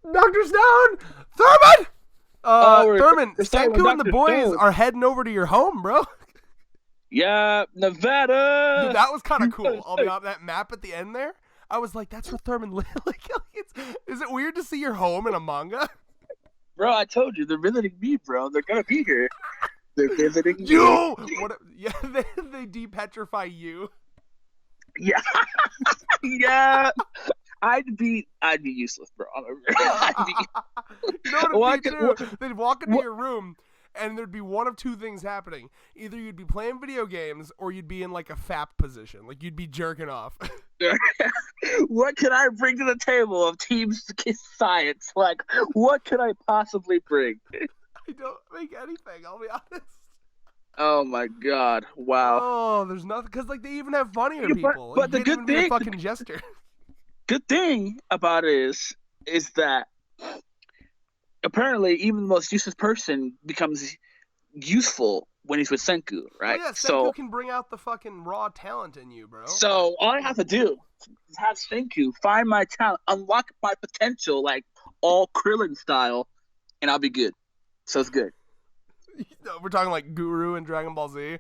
Dr. Stone! Thurman! Thurman, we're starting with Senku and the Dr. boys Stone. are heading over to your home, bro. Yeah, Dude, Nevada. that was kind of cool. I'll be honest, that map at the end there, I was like, that's where Thurman lives. Like, is it weird to see your home in a manga? Bro, I told you, they're visiting me, bro. They're gonna be here. They're visiting me. You! What? Yeah, they depetrify you. Yeah. Yeah. I'd be useless, bro. You know what it'd be too? They'd walk into what, your room, and there'd be one of two things happening. Either you'd be playing video games, or you'd be in like a FAP position. Like you'd be jerking off. what can I bring to the table of team science? Like, what could I possibly bring? I don't make anything, I'll be honest. Oh my god! Wow. Oh, there's nothing, because like they even have funnier Yeah, people. but You the can't even good be a thing, fucking jester. good thing about it is that apparently even the most useless person becomes useful when he's with Senku, Oh right? yeah, Senku So can bring out the fucking raw talent in you, bro. so all I have to do is have Senku find my talent, unlock my potential, like all Krillin style, and I'll be good. So it's good. We're talking like Guru and Dragon Ball Z.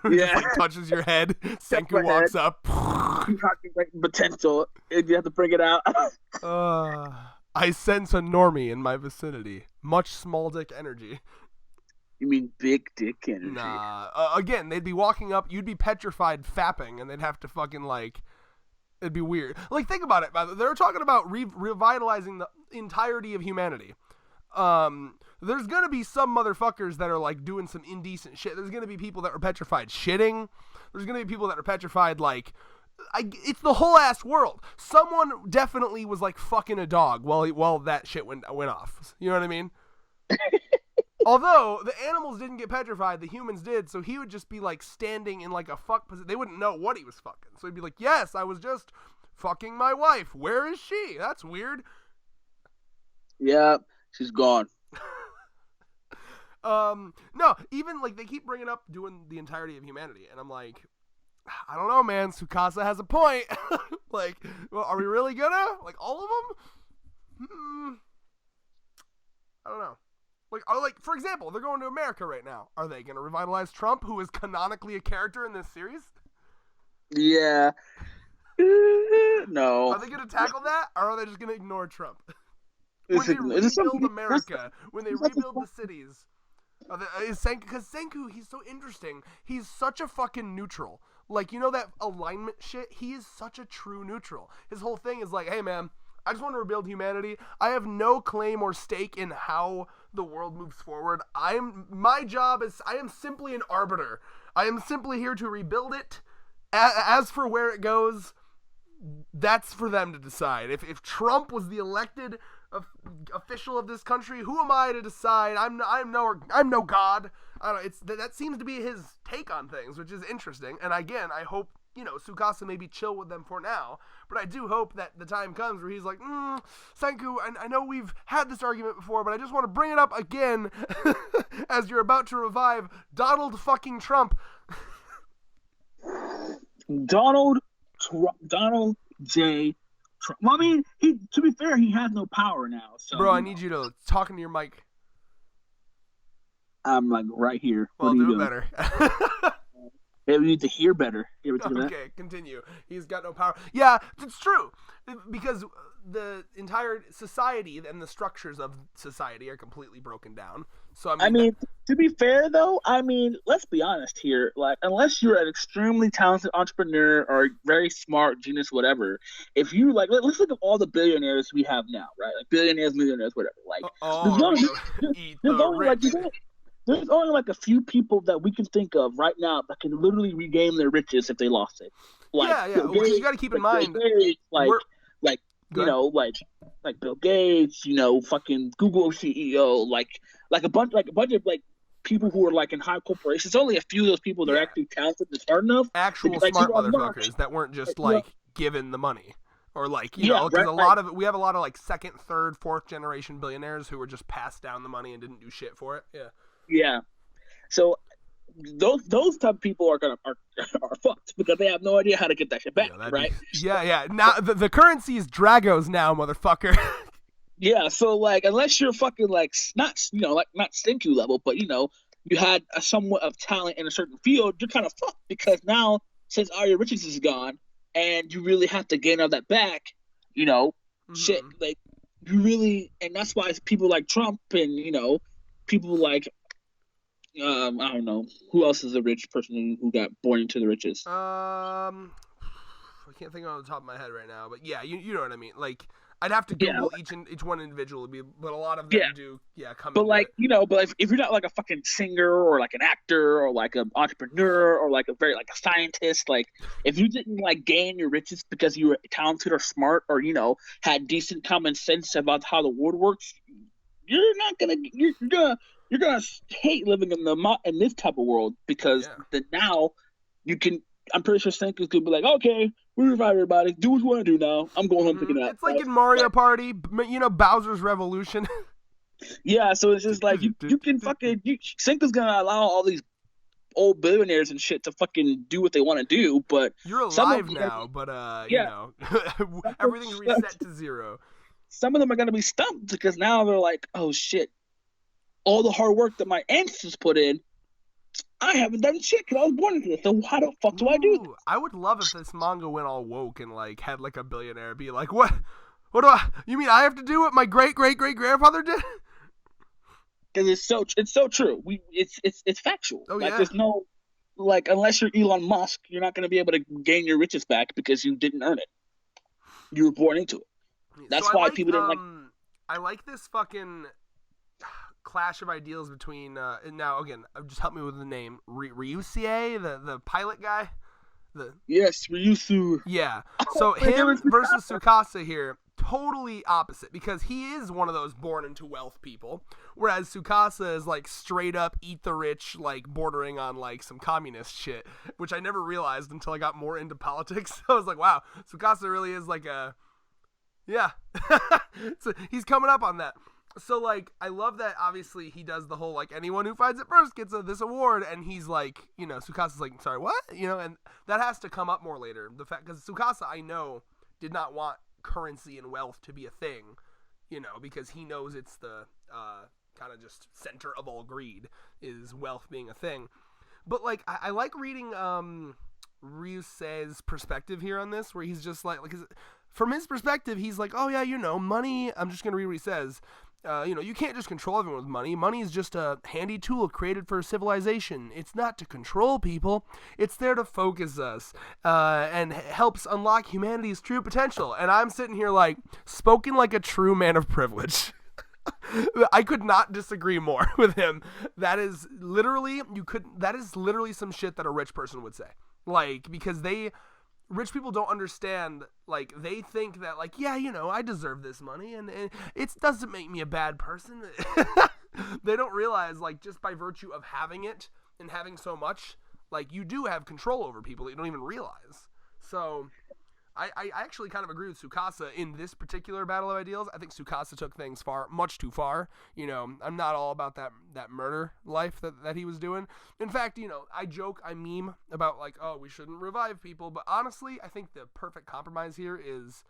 Yeah. Just like touches your head. Senku my walks head. up. You have to like potential, and you have to bring it out. I sense a normie in my vicinity. Much small dick energy. You mean big dick energy? Nah. Again, they'd be walking up. You'd be petrified fapping, and they'd have to fucking like. It'd be weird. Like, think about it. They're talking about revitalizing the entirety of humanity. There's gonna be some motherfuckers that are like doing some indecent shit. There's gonna be people that are petrified shitting. There's gonna be people that are petrified like. It's the whole ass world. Someone definitely was like fucking a dog while that shit went off. You know what I mean? Although the animals didn't get petrified, the humans did, so he would just be like standing in like a fuck position. They wouldn't know what he was fucking. So he'd be like, yes, I was just fucking my wife. Where is she? That's weird. Yeah, she's gone. No, even like they keep bringing up doing the entirety of humanity, and I'm like, I don't know, man. Tsukasa has a point. Like, well, are we really gonna? Like, all of them? I don't know. Like, for example, they're going to America right now. Are they gonna revitalize Trump, who is canonically a character in this series? Yeah. No. Are they gonna tackle that, or are they just gonna ignore Trump? Is When they rebuild something- America, when they rebuild the cities, because Senku, he's so interesting. He's such a fucking neutral. Like, you know that alignment shit? He is such a true neutral. His whole thing is like, hey man, I just want to rebuild humanity. I have no claim or stake in how the world moves forward. My job is, I am simply an arbiter. I am simply here to rebuild it. As for where it goes, that's for them to decide. If Trump was the elected official of this country, who am I to decide? I'm no god. I don't know, that seems to be his take on things, which is interesting. And again, I hope, Tsukasa maybe chill with them for now, but I do hope that the time comes where he's like, Senku, I know we've had this argument before, but I just want to bring it up again as you're about to revive Donald fucking Trump. Donald J. Trump. Well, I mean, to be fair, he has no power now. So, bro, I need you to talk into your mic. I'm like right here. Well, do it better. Yeah, we need to hear better. Okay, continue. He's got no power. Yeah, it's true. Because the entire society and the structures of society are completely broken down. So I mean, to be fair though, let's be honest here. Like, unless you're an extremely talented entrepreneur or very smart genius, whatever, if you like, let's look at all the billionaires we have now, right? Like billionaires, millionaires, whatever. Like, there's only like a few people that we can think of right now that can literally regain their riches if they lost it. Like, yeah. Because you got to keep in mind, like Bill Gates, fucking Google CEO, like a bunch of like people who are like in high corporations. Only a few of those people that are actually talented and smart enough. Actual smart motherfuckers that weren't just like given the money. Or like, because we have a lot of like second, third, fourth generation billionaires who were just passed down the money and didn't do shit for it. Yeah. Yeah. So those type of people are fucked because they have no idea how to get that shit back, right? Yeah. Now the currency is Dragos now, motherfucker. Yeah, so like unless you're fucking like not like not Senku level, but you had a somewhat of talent in a certain field, you're kind of fucked because now since all your riches is gone and you really have to gain all that back, you know, shit Hmm. like you really, and that's why people like Trump and people like I don't know who else is a rich person who got born into the riches. I can't think on the top of my head right now, but yeah, you know what I mean. Like, I'd have to Yeah, Google each one individually, but a lot of yeah. them do, yeah, come But into it. if you're not like a fucking singer or like an actor or like an entrepreneur or like a scientist, like if you didn't like gain your riches because you were talented or smart or had decent common sense about how the world works, you're not gonna you're gonna hate living in in this type of world because Yeah. now you can. I'm pretty sure Senku's gonna be like, okay, we revive everybody. Do what you want to do now. I'm going home Hmm. taking a nap, It's like right? in Mario But Party, Bowser's Revolution. yeah, so it's just like you can fucking Senku's gonna allow all these old billionaires and shit to fucking do what they want to do, but You're some of alive them are now, but yeah, everything's reset to zero. some of them are gonna be stumped because now they're like, oh shit, all the hard work that my ancestors put in, I haven't done shit because I was born into this. So how the fuck do I do this? Ooh, I would love if this manga went all woke and like had like a billionaire be like, "What? What do I? You mean I have to do what my great great great grandfather did?" Because it's so true. It's factual. Oh Like yeah. there's no like unless you're Elon Musk, you're not gonna be able to gain your riches back because you didn't earn it. You were born into it. So That's why people didn't like. I like this fucking clash of ideals between and now again, just help me with the name Ryusie, the pilot guy. The Yes, Ryusu. Yeah. So My name him is versus Tsukasa. Tsukasa here, totally opposite because he is one of those born into wealth people, whereas Tsukasa is like straight up eat the rich, like bordering on like some communist shit, which I never realized until I got more into politics. I was like, wow, Tsukasa really is like a yeah. So he's coming up on that. So like I love that obviously he does the whole like anyone who finds it first gets this award, and he's like, Tsukasa's like, sorry, what? And that has to come up more later. The fact because Tsukasa I know did not want currency and wealth to be a thing, because he knows it's the kind of just center of all greed is wealth being a thing. But like I like reading Ryuse's perspective here on this, where he's just like from his perspective, he's like, oh yeah, money. I'm just gonna read what he says. You can't just control everyone with money. Money is just a handy tool created for civilization. It's not to control people. It's there to focus us and helps unlock humanity's true potential. And I'm sitting here like, spoken like a true man of privilege. I could not disagree more with him. That is literally some shit that a rich person would say. Like, because rich people don't understand, like, they think that, like, yeah, I deserve this money, and it doesn't make me a bad person. They don't realize, like, just by virtue of having it and having so much, like, you do have control over people that you don't even realize. So I actually kind of agree with Tsukasa in this particular battle of ideals. I think Tsukasa took things much too far. I'm not all about that murder life that he was doing. In fact, I joke, I meme about like, oh, we shouldn't revive people. But honestly, I think the perfect compromise here is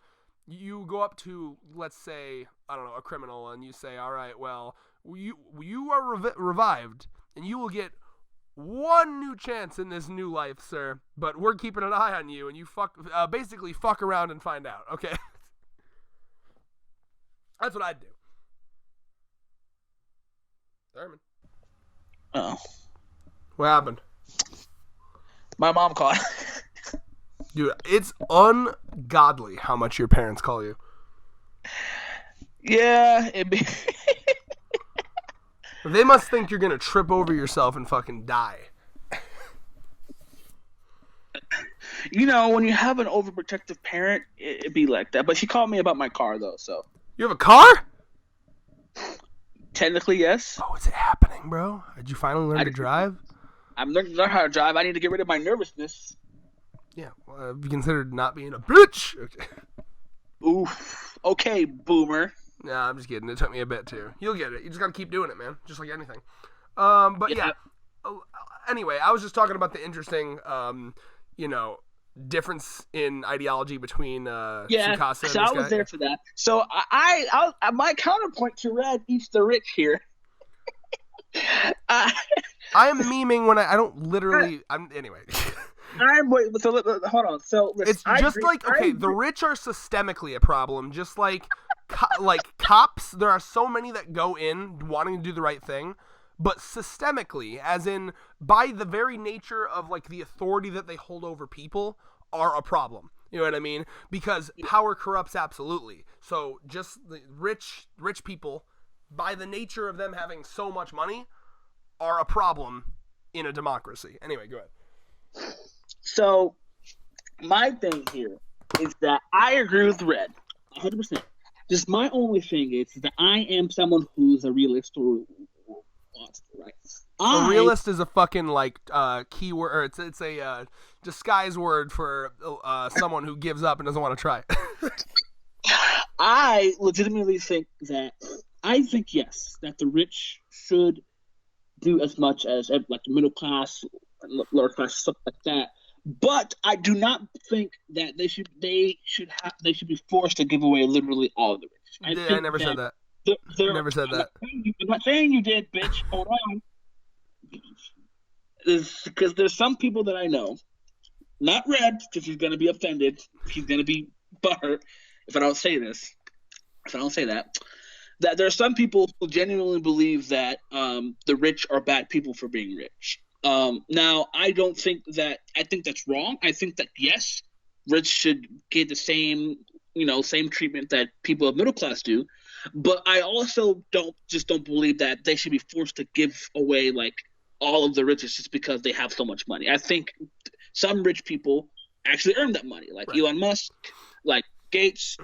you go up to, let's say, I don't know, a criminal, and you say, all right, well, you are revived, and you will get one new chance in this new life, sir, but we're keeping an eye on you, and you basically fuck around and find out, okay? That's what I'd do. Thurman. Oh, What happened? my mom called. Dude, it's ungodly how much your parents call you. Yeah, it be. They must think you're gonna trip over yourself and fucking die. When you have an overprotective parent, it be like that. But she called me about my car, though, so You have a car? technically, yes. Oh, is it happening, bro? Did you finally learn to drive? I'm learning to learn how to drive. I need to get rid of my nervousness. Yeah, well, have you considered not being a bitch? Okay. Oof. Okay, boomer. Nah, I'm just kidding. It took me a bit too. You'll get it. You just gotta keep doing it, man. Just like anything. But yeah. Anyway, I was just talking about the interesting, difference in ideology between Yeah, Tsukasa and so this I was guy? there for that. So my counterpoint to Red eats the rich here. Uh, I am memeing when I don't literally. Anyway. hold on. So listen, It's just like, okay, the rich are systemically a problem. Just like cops, there are so many that go in wanting to do the right thing, but systemically, as in by the very nature of like the authority that they hold over people, are a problem. You know what I mean? Because power corrupts absolutely. So just the rich people, by the nature of them having so much money, are a problem in a democracy. Anyway, go ahead. So my thing here is that I agree with Red 100%. Just my only thing is that I am someone who's a realist or right. A realist is a fucking like keyword, or it's a disguise word for someone who gives up and doesn't want to try. I legitimately think yes, that the rich should do as much as like the middle class, lower class, stuff like that. But I do not think that they should be forced to give away literally all of the rich. I never said that. Never said that. I'm not saying you did, bitch. Hold on. Because there's some people that I know, not Red, because he's gonna be offended. He's gonna be butthurt if I don't say this. If I don't say that there are some people who genuinely believe that the rich are bad people for being rich. Now, I don't think that. I think that's wrong. I think that yes, rich should get the same treatment that people of middle class do. But I also don't believe that they should be forced to give away like all of the riches just because they have so much money. I think some rich people actually earn that money, like Elon Musk, like Gates.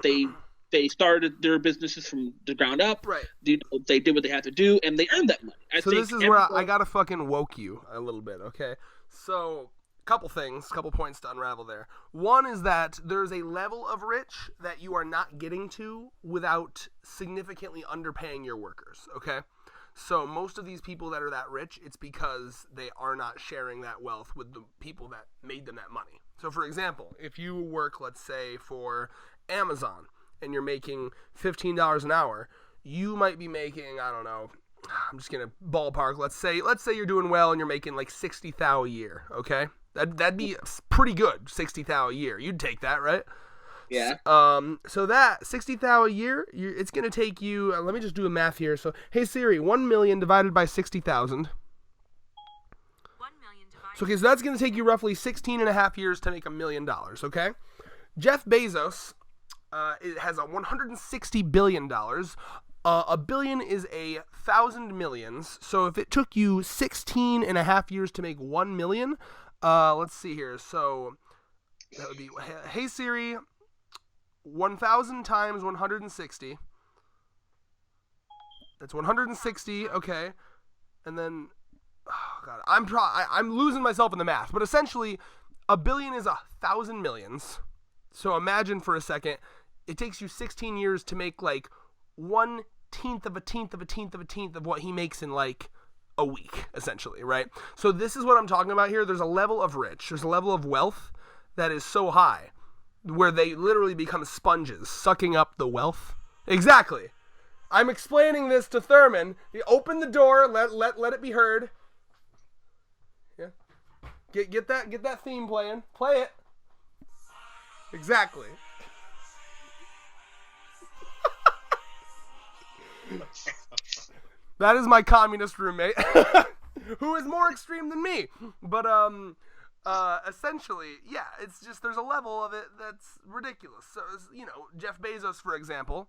They started their businesses from the ground up. Right. They did what they had to do, and they earned that money. So this is where I gotta fucking woke you a little bit, okay? So, couple points to unravel there. One is that there's a level of rich that you are not getting to without significantly underpaying your workers, okay? So most of these people that are that rich, it's because they are not sharing that wealth with the people that made them that money. So for example, if you work, let's say, for Amazon, and you're making $15 an hour, you might be making, I don't know, I'm just gonna ballpark. Let's say you're doing well and you're making like $60,000 a year. Okay, that'd be pretty good. $60,000 a year, you'd take that, right? Yeah. So that $60,000 a year, it's gonna take you. Let me just do the math here. So, hey Siri, 1 million divided by 60,000. 1 million divided. So okay, so that's gonna take you roughly 16 and a half years to make $1 million. Okay, Jeff Bezos. It has a $160 billion. A billion is 1,000 millions. So if it took you 16 and a half years to make 1 million, let's see here. So that would be, hey Siri, 1,000 times 160. That's 160. Okay, and then, oh God, I'm losing myself in the math. But essentially, a billion is 1,000 millions. So imagine for a second, it takes you 16 years to make like 1/10 of a tenth of a tenth of a tenth of what he makes in like a week, essentially, right? So this is what I'm talking about here. There's a level of there's a level of wealth that is so high where they literally become sponges, sucking up the wealth. Exactly. I'm explaining this to Thurman. You open the door, let it be heard. Yeah. Get that theme playing. Play it. Exactly. That is my communist roommate, who is more extreme than me. But essentially, yeah, it's just there's a level of it that's ridiculous. So Jeff Bezos, for example,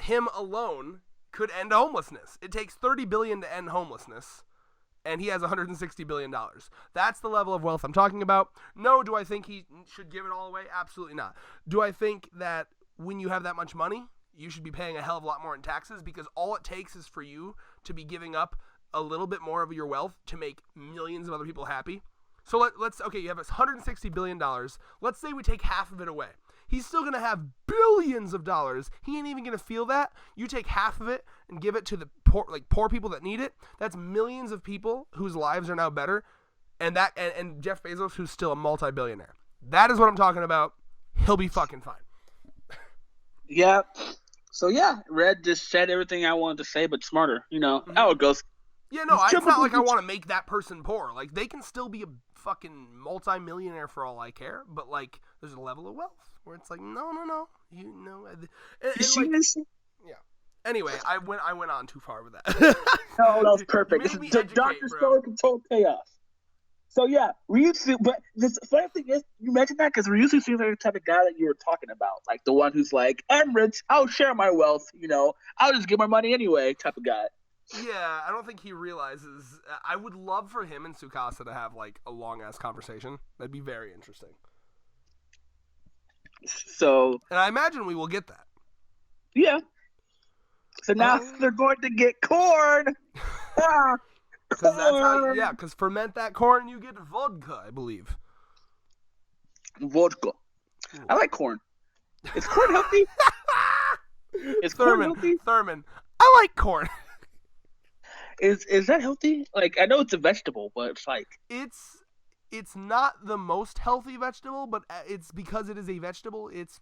him alone could end homelessness. It takes $30 billion to end homelessness, and he has $160 billion. That's the level of wealth I'm talking about. No, do I think he should give it all away? Absolutely not. Do I think that when you have that much money, you should be paying a hell of a lot more in taxes, because all it takes is for you to be giving up a little bit more of your wealth to make millions of other people happy? So let's you have $160 billion. Let's say we take half of it away. He's still going to have billions of dollars. He ain't even going to feel that. You take half of it and give it to the poor people that need it. That's millions of people whose lives are now better. And Jeff Bezos, who's still a multi-billionaire. That is what I'm talking about. He'll be fucking fine. Yeah. So yeah, Red just said everything I wanted to say, but smarter. How it goes. Yeah, no, it's not like I want to make that person poor. Like, they can still be a fucking multi-millionaire for all I care, but, like, there's a level of wealth where it's like, no. You know. And yeah. Anyway, I went on too far with that. No, that was perfect. This is Dr. Stone Control Chaos. So yeah, Ryutsu, but the funny thing is, you mentioned that because Ryutsu seems like the type of guy that you were talking about. Like, the one who's like, I'm rich, I'll share my wealth, I'll just give my money anyway type of guy. Yeah, I don't think he realizes. I would love for him and Tsukasa to have, like, a long-ass conversation. That'd be very interesting. So... And I imagine we will get that. Yeah. So now they're going to get corn! Because ferment that corn, you get vodka, I believe. Vodka. I like corn. Is corn healthy? Corn healthy? Thurman, I like corn. Is that healthy? Like, I know it's a vegetable, but it's like... It's not the most healthy vegetable, but it's because it is a vegetable, it's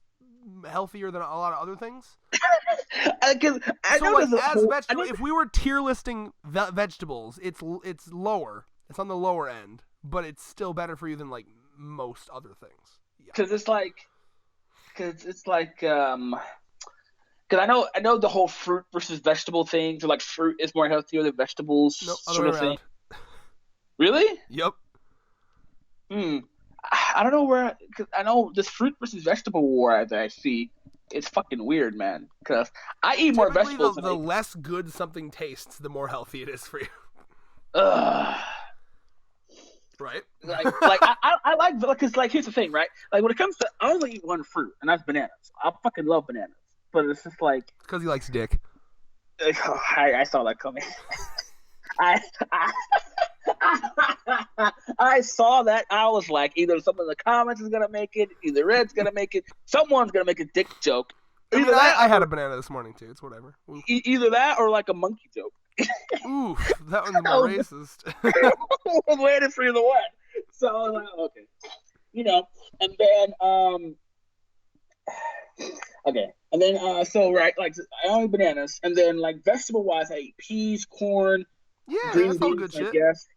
healthier than a lot of other things. If we were tier listing vegetables, it's lower. It's on the lower end, but it's still better for you than, like, most other things. Because it's like, because I know the whole fruit versus vegetable thing. So, like, fruit is more healthier than vegetables. Nope, sort of thing. Really? Yep. I don't know where. Cause I know this fruit versus vegetable war that I see. It's fucking weird, man. Because I eat more vegetables. The less good something tastes, the more healthy it is for you. Right? I like, because, like, here's the thing, right? Like, when it comes to, I only eat one fruit, and that's bananas. I fucking love bananas. But it's just like... Because he likes dick. I saw that coming. I saw that. I was like, either someone in the comments is gonna make it, either Red's gonna make it, someone's gonna make a dick joke. I had a banana this morning too. It's whatever. Either that or like a monkey joke. Oof, that one's more racist. I was waiting for either one. So I was like, okay, and then okay, and then so right, like, I only eat bananas, and then, like, vegetable wise, I eat peas, corn. Yeah, green that's beans, all good shit. I guess.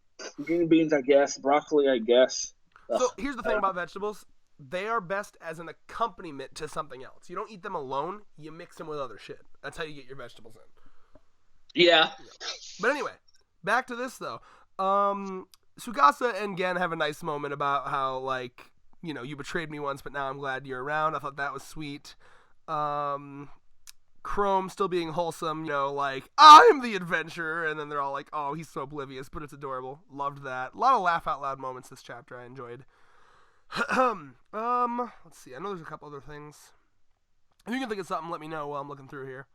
Green beans, I guess. Broccoli, I guess. So here's the thing about vegetables. They are best as an accompaniment to something else. You don't eat them alone. You mix them with other shit. That's how you get your vegetables in. Yeah. But anyway, back to this, though. Tsukasa and Gen have a nice moment about how, like, you betrayed me once, but now I'm glad you're around. I thought that was sweet. Chrome still being wholesome, like, I'm the adventurer, and then they're all like, oh, he's so oblivious, but it's adorable. Loved that. A lot of laugh out loud moments this chapter I enjoyed. Let's see. I know there's a couple other things. If you can think of something, let me know while I'm looking through here.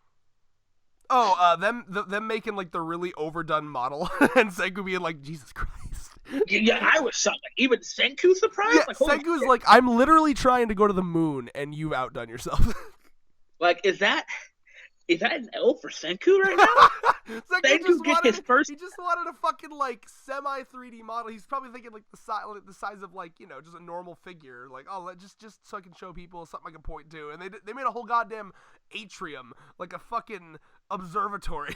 Oh, them making, like, the really overdone model, and Senku being like, Jesus Christ. Yeah, I was shocked. Like, even Senku surprised? Yeah, like, Senku's like, I'm literally trying to go to the moon, and you've outdone yourself. Like, is that an L for Senku right now? Senku gets his first. He just wanted a fucking, like, semi 3D model. He's probably thinking, like, the size of, like, just a normal figure. Like, oh, just so I can show people something I can point to. And they made a whole goddamn atrium, like a fucking observatory.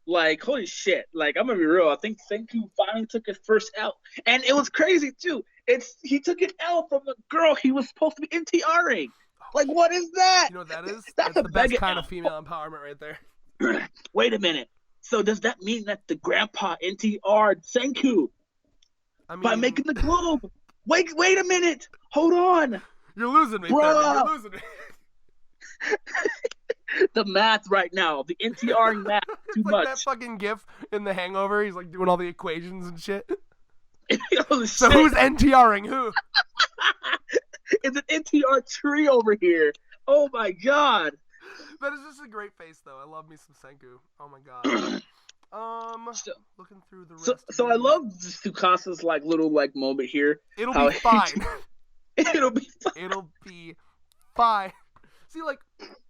Like, holy shit. Like, I'm gonna be real. I think Senku finally took his first L. And it was crazy, too. He took an L from the girl he was supposed to be NTRing. Like, what is that? You know what that is? That's the best kind of female empowerment right there. Wait a minute. So does that mean that the grandpa NTR'd Senku by making the globe? Wait a minute. Hold on. You're losing me, You're losing me. The math right now. The NTRing math too like much. That fucking gif in The Hangover. He's, like, doing all the equations and shit. Oh, so who's NTRing who? It's an NTR tree over here. Oh my god. That is just a great face, though. I love me some Senku. Oh my god. Looking through the rest. So I love Tsukasa's, like, little, like, moment here. It'll be fine. It'll be fine. It'll be fine. See, like,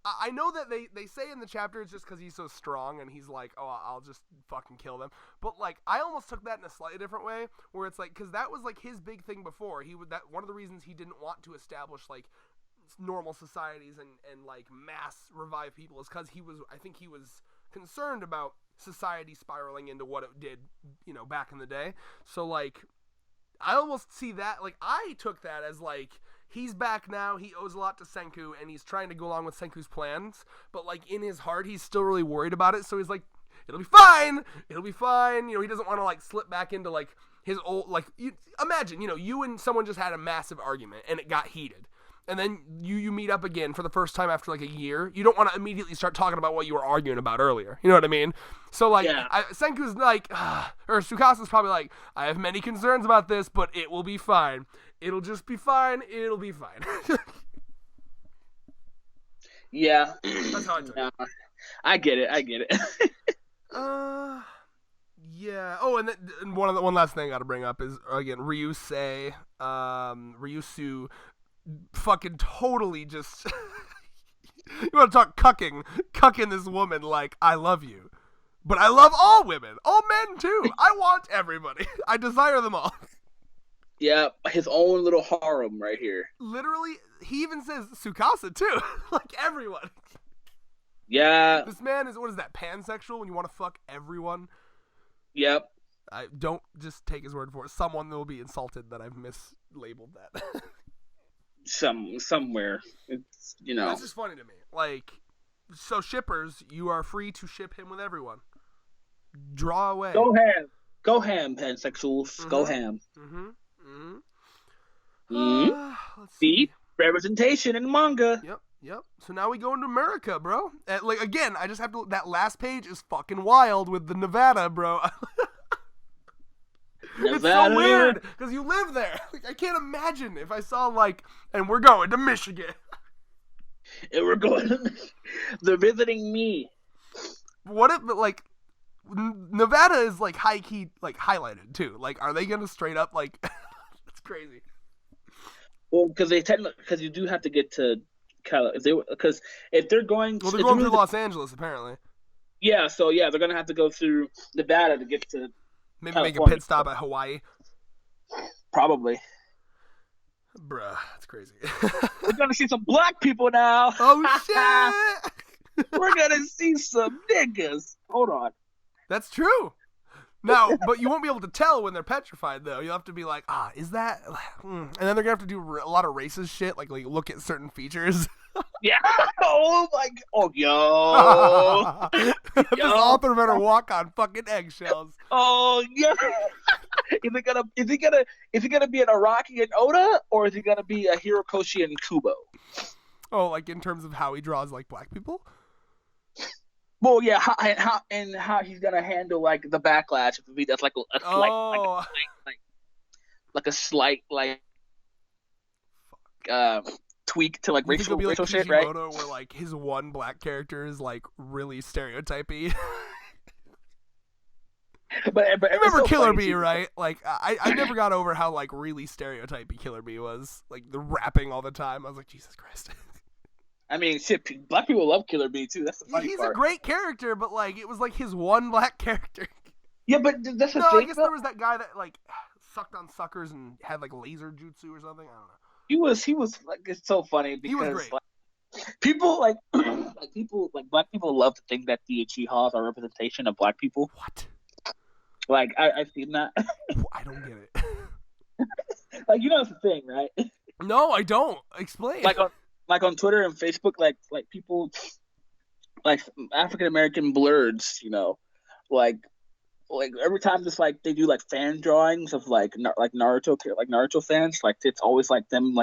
I know that they say in the chapter it's just because he's so strong and he's like, oh, I'll just fucking kill them. But, like, I almost took that in a slightly different way, where it's like, because that was, like, his big thing before. One of the reasons he didn't want to establish, like, normal societies and like, mass revive people is because I think he was concerned about society spiraling into what it did, back in the day. So, like, I almost see that, like, I took that as, like, he's back now, he owes a lot to Senku, and he's trying to go along with Senku's plans, but, like, in his heart, he's still really worried about it, so he's like, it'll be fine, he doesn't want to, like, slip back into, like, his old, like, imagine, you and someone just had a massive argument, and it got heated. And then you meet up again for the first time after, like, a year. You don't want to immediately start talking about what you were arguing about earlier. You know what I mean? So, like, Yeah. Senku's like, or Tsukasa's probably like, I have many concerns about this, but it will be fine. It'll just be fine. It'll be fine. Yeah. That's how I took it. I get it. Yeah. Oh, and one last thing I got to bring up is, again, Ryusou fucking totally just you want to talk cucking this woman like, I love you, but I love all women, all men too. I want everybody. I desire them all. Yeah, his own little harem right here. Literally, he even says Tsukasa too. Like, everyone. Yeah. This man is, what is that, pansexual, when you want to fuck everyone? Yep. I don't just take his word for it. Someone will be insulted that I've mislabeled that. Somewhere. It's, It's just funny to me. Like, so shippers, you are free to ship him with everyone. Draw away. Go ham, pansexuals. Mm-hmm. Go ham. Let's see. Representation in manga. Yep. So now we go into America, bro. Like, again, I just have to. That last page is fucking wild with the Nevada, bro. It's so weird because you live there. Like, I can't imagine if I saw, like, and we're going to Michigan. And we're going. They're visiting me. What if, like, Nevada is, like, high key, like, highlighted too? Like, are they gonna straight up, like? That's crazy. Well, because you do have to get to because if they're going. Well, they're going through Los Angeles apparently. Yeah, so they're gonna have to go through Nevada to get to. Maybe California. make a pit stop at Hawaii. Probably. Bruh, that's crazy. We're gonna see some black people now. Oh shit! We're gonna see some niggas. Hold on. That's true. Now, but you won't be able to tell when they're petrified, though. You'll have to be like, is that? And then they're gonna have to do a lot of racist shit, like look at certain features. Yeah. Oh my. Oh yo. This author better walk on fucking eggshells. Oh yeah. Is he gonna be an Araki and Oda, or is he gonna be a Hirokoshi and Kubo? Oh, like in terms of how he draws like black people? Well, yeah, how he's gonna handle like the backlash if he does like a slight tweak to like racial like shit, Kishimoto, right? Where like his one black character is like really stereotypy. But you remember so Killer funny, Bee, right? Like I never got over how like really stereotypy Killer Bee was. Like the rapping all the time. I was like, Jesus Christ. I mean, shit, black people love Killer Bee too. That's the funny part. He's a great character, but like it was like his one black character. Yeah, but that's the no, thing. I guess there was that guy that like sucked on suckers and had like laser jutsu or something. I don't know. He was like, it's so funny because he was great. Like, people like black people love to think that the Uchihas are a representation of black people. What? Like I've seen that. I don't get it. Like, you know, it's the thing, right? No, I don't. Explain. Like on Twitter and Facebook, like people, like African American blurs, you know, like every time just like they do like fan drawings of like Naruto fans, like it's always like them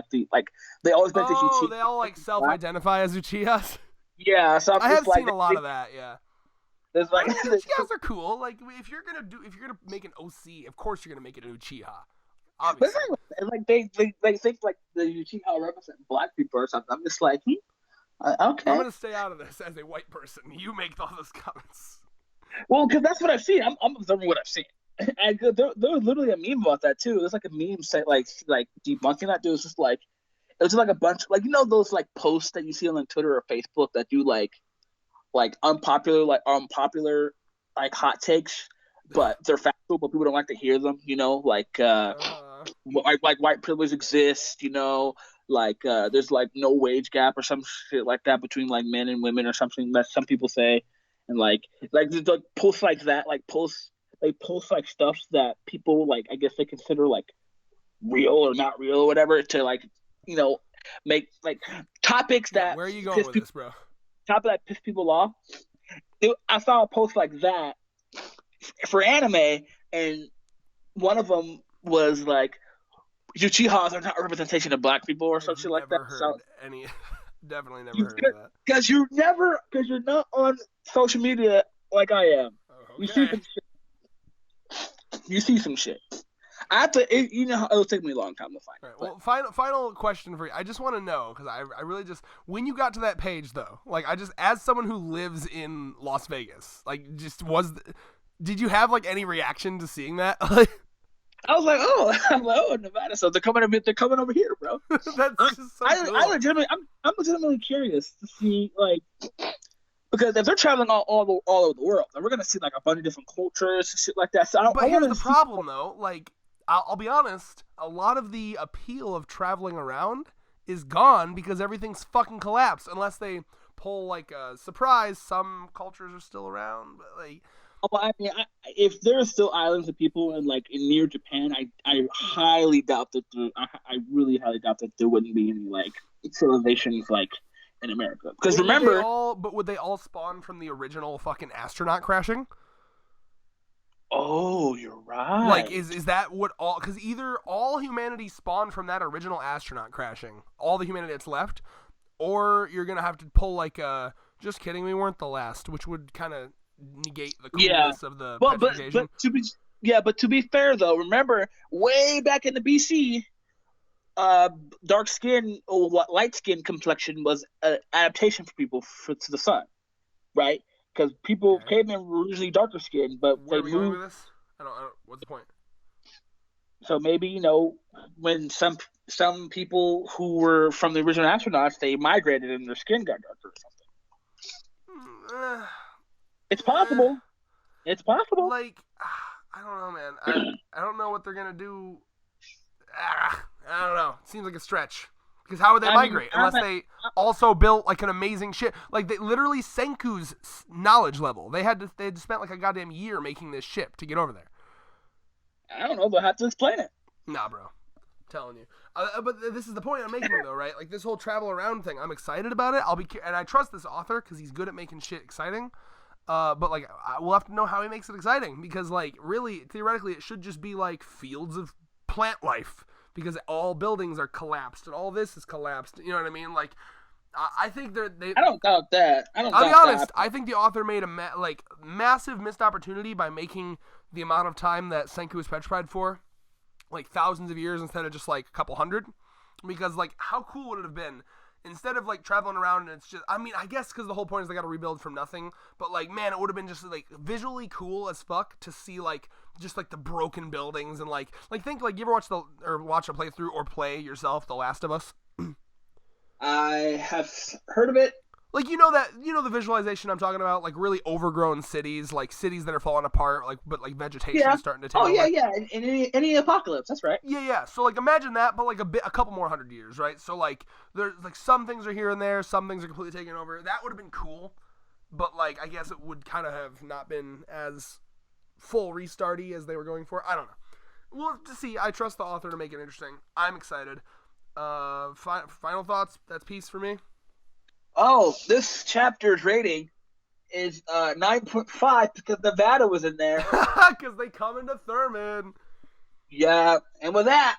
they always make the Uchiha. They all like self-identify as Uchihas. Yeah, so I have seen a lot of that. Yeah. There's like Uchihas are cool. Like if you're gonna make an OC, of course you're gonna make it an Uchiha. Obviously. Like they think like the Uchiha represent black people or something. I'm just like, okay. I'm gonna stay out of this as a white person. You make all those comments. Well, because that's what I've seen. I'm observing what I've seen. And there was literally a meme about that too. There's like a meme say like debunking that dude. It's just like, It was like a bunch, like those like posts that you see on like Twitter or Facebook that do like unpopular like hot takes, but they're factual, but people don't like to hear them. Like white privilege exists. Like there's like no wage gap or some shit like that between like men and women or something that some people say, and like there's like posts like that, like post like stuff that people like I guess they consider like real or not real or whatever to like make like topics that where are you going with this, bro? Topic that piss people off. I saw a post like that for anime, and one of them was like, "Uchihas are not a representation of black people" or some shit like that. Definitely never heard of that. Because you're not on social media like I am. Okay. You see some shit. I have to. It'll take me a long time to find. Right. Well, final question for you. I just want to know because I really just when you got to that page though, like I just as someone who lives in Las Vegas, like did you have like any reaction to seeing that? I was like, oh, Nevada. So they're coming over here, bro. That's just so cool. I'm legitimately curious to see like. Because if they're traveling all over the world, then we're gonna see like a bunch of different cultures and shit like that. So but here's the problem, though. Like, I'll be honest, a lot of the appeal of traveling around is gone because everything's fucking collapsed. Unless they pull like a surprise, some cultures are still around. But like, I mean, if there's still islands of people in near Japan, I highly doubt that I really highly doubt that there wouldn't be any like civilizations like in America. Because remember, would they all spawn from the original fucking astronaut crashing? Oh, you're right. Like, is that what all? Because either all humanity spawned from that original astronaut crashing, all the humanity that's left, or you're gonna have to pull like a. Just kidding, we weren't the last, which would kind of negate the coolness of the petrification. But to be fair though, remember way back in the BC. Dark skin or light skin complexion was an adaptation for people to the sun, right? Because cavemen were usually darker skinned, but where are we going with this? I don't. What's the point? So maybe when some people who were from the original astronauts, they migrated and their skin got darker or something. It's possible. It's possible. Like I don't know, man. I don't know what they're gonna do. I don't know. It seems like a stretch. Because how would they migrate unless they also built like an amazing shit? Like they literally Senku's knowledge level. They had spent like a goddamn year making this ship to get over there. I don't know. They'll have to explain it. Nah, bro. I'm telling you. But this is the point I'm making though, right? Like this whole travel around thing. I'm excited about it. And I trust this author because he's good at making shit exciting. But like we'll have to know how he makes it exciting because like really theoretically it should just be like fields of plant life. Because all buildings are collapsed and all this is collapsed. You know what I mean? Like, I think they. I don't doubt that. I'll be honest. I think the author made a massive missed opportunity by making the amount of time that Senku was petrified for, like thousands of years instead of just like a couple hundred. Because like, how cool would it have been instead of like traveling around and it's just. I mean, I guess because the whole point is they got to rebuild from nothing. But like, man, it would have been just like visually cool as fuck to see like. Just like the broken buildings and like think like you ever watch a playthrough or play yourself The Last of Us? I have heard of it. Like the visualization I'm talking about, like really overgrown cities, like cities that are falling apart, like but like vegetation is starting to take over. Yeah. In any apocalypse, that's right. Yeah. So like imagine that, but like a couple more 100 years, right? So like there's like some things are here and there, some things are completely taken over. That would have been cool, but like I guess it would kind of have not been as full restarty as they were going for. I don't know. We'll have to see. I trust the author to make it interesting. I'm excited. Final thoughts. That's peace for me. Oh, this chapter's rating is 9.5 because Nevada was in there. Because they come into Thurman. Yeah, and with that,